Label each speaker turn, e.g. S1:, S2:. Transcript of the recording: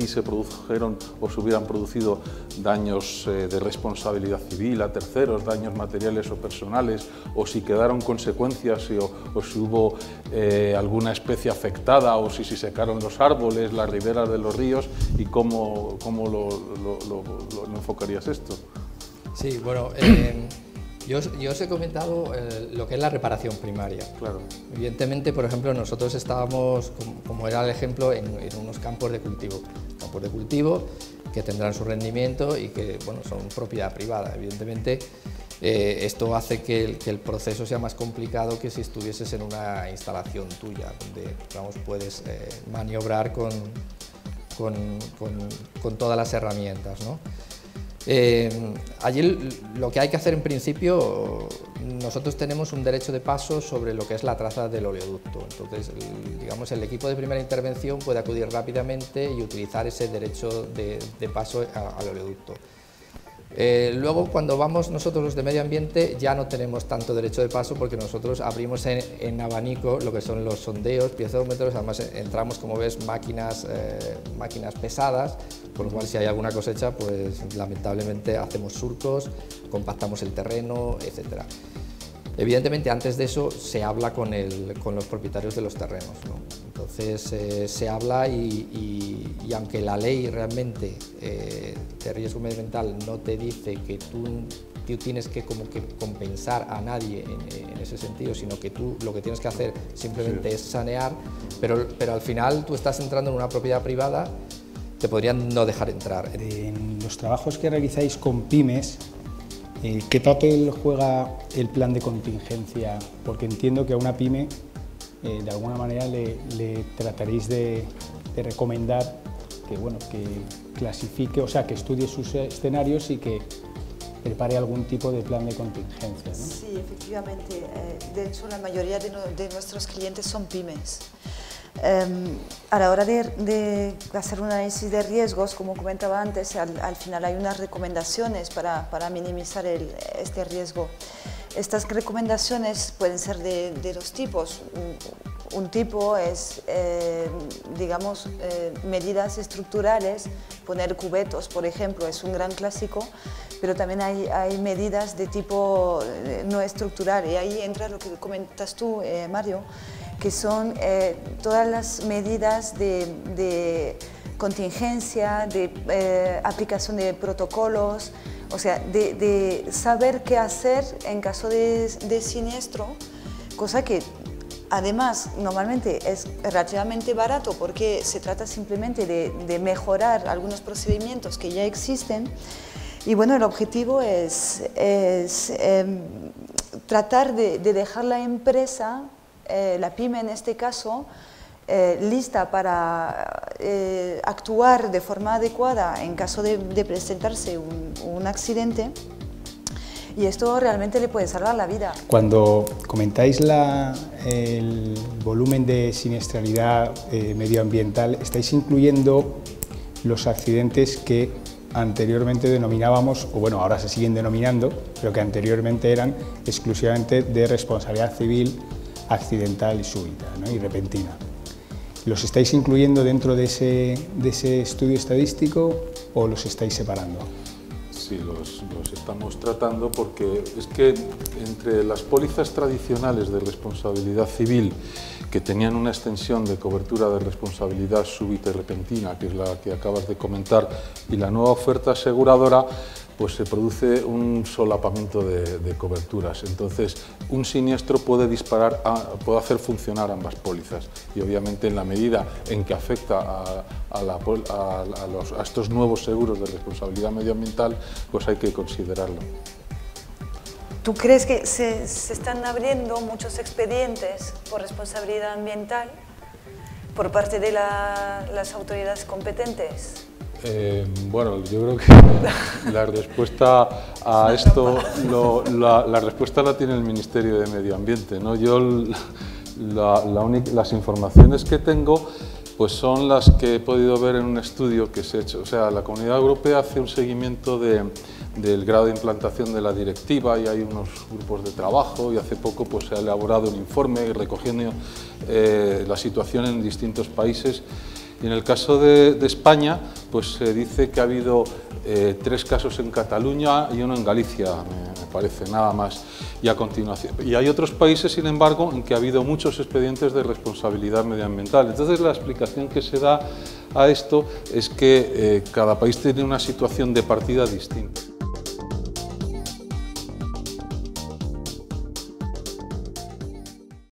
S1: se produjeron o se hubieran producido daños de responsabilidad civil a terceros, daños materiales o personales, o si quedaron consecuencias o si hubo alguna especie afectada, o si se secaron los árboles, las riberas de los ríos, y cómo lo enfocarías esto.
S2: Sí, bueno, yo os he comentado lo que es la reparación primaria.
S1: Claro.
S2: Evidentemente, por ejemplo, nosotros estábamos, como era el ejemplo, en unos campos de cultivo que tendrán su rendimiento y que, bueno, son propiedad privada. Evidentemente, esto hace que el proceso sea más complicado que si estuvieses en una instalación tuya, donde, vamos, puedes maniobrar con todas las herramientas, ¿no? Allí lo que hay que hacer en principio, nosotros tenemos un derecho de paso sobre lo que es la traza del oleoducto, entonces digamos el equipo de primera intervención puede acudir rápidamente y utilizar ese derecho de paso al oleoducto. Luego, cuando vamos nosotros los de medio ambiente, ya no tenemos tanto derecho de paso porque nosotros abrimos en abanico lo que son los sondeos, piezómetros, además entramos, como ves, máquinas pesadas, por lo cual si hay alguna cosecha, pues lamentablemente hacemos surcos, compactamos el terreno, etc. Evidentemente, antes de eso se habla con los propietarios de los terrenos, ¿no? Entonces se habla y aunque la ley realmente de riesgo medioambiental no te dice que tú tienes que como que compensar a nadie en ese sentido, sino que tú lo que tienes que hacer simplemente es sanear, pero al final tú estás entrando en una propiedad privada, te podrían no dejar entrar.
S3: En los trabajos que realizáis con pymes, ¿qué papel juega el plan de contingencia? Porque entiendo que a una pyme, de alguna manera, le trataréis de recomendar que, bueno, que clasifique, o sea, que estudie sus escenarios y que prepare algún tipo de plan de contingencia, ¿no?
S4: Sí, efectivamente. De hecho, la mayoría de nuestros clientes son pymes. A la hora de hacer un análisis de riesgos, como comentaba antes, al final hay unas recomendaciones para minimizar este riesgo. Estas recomendaciones pueden ser de dos tipos. Un tipo es, digamos, medidas estructurales, poner cubetos, por ejemplo, es un gran clásico, pero también hay medidas de tipo no estructural, y ahí entra lo que comentas tú, Mario, que son todas las medidas de contingencia, de aplicación de protocolos, o sea, de saber qué hacer en caso de siniestro, cosa que además normalmente es relativamente barato porque se trata simplemente de mejorar algunos procedimientos que ya existen. Y bueno, el objetivo es tratar de dejar la empresa, la pyme en este caso, lista para actuar de forma adecuada en caso de presentarse un accidente, y esto realmente le puede salvar la vida.
S3: Cuando comentáis el volumen de siniestralidad medioambiental, ¿estáis incluyendo los accidentes que anteriormente denominábamos, o bueno, ahora se siguen denominando, pero que anteriormente eran exclusivamente de responsabilidad civil accidental y súbita, ¿no? Y repentina? ¿Los estáis incluyendo dentro de ese estudio estadístico o los estáis separando?
S1: Sí, los estamos tratando porque es que entre las pólizas tradicionales de responsabilidad civil, que tenían una extensión de cobertura de responsabilidad súbita y repentina, que es la que acabas de comentar, y la nueva oferta aseguradora, pues se produce un solapamiento de coberturas. Entonces, un siniestro puede puede hacer funcionar ambas pólizas, y obviamente en la medida en que afecta a estos nuevos seguros de responsabilidad medioambiental, pues hay que considerarlo.
S4: ¿Tú crees que se están abriendo muchos expedientes por responsabilidad ambiental por parte de las autoridades competentes?
S1: Bueno, yo creo que la respuesta a esto, la respuesta la tiene el Ministerio de Medio Ambiente, ¿no? Yo las informaciones que tengo pues son las que he podido ver en un estudio que se ha hecho. O sea, la Comunidad Europea hace un seguimiento del grado de implantación de la directiva, y hay unos grupos de trabajo, y hace poco pues, se ha elaborado un informe recogiendo la situación en distintos países. Y en el caso de España, pues se dice que ha habido 3 casos en Cataluña y 1 en Galicia, me parece, nada más. Y a continuación, y hay otros países, sin embargo, en que ha habido muchos expedientes de responsabilidad medioambiental. Entonces, la explicación que se da a esto es que cada país tiene una situación de partida distinta.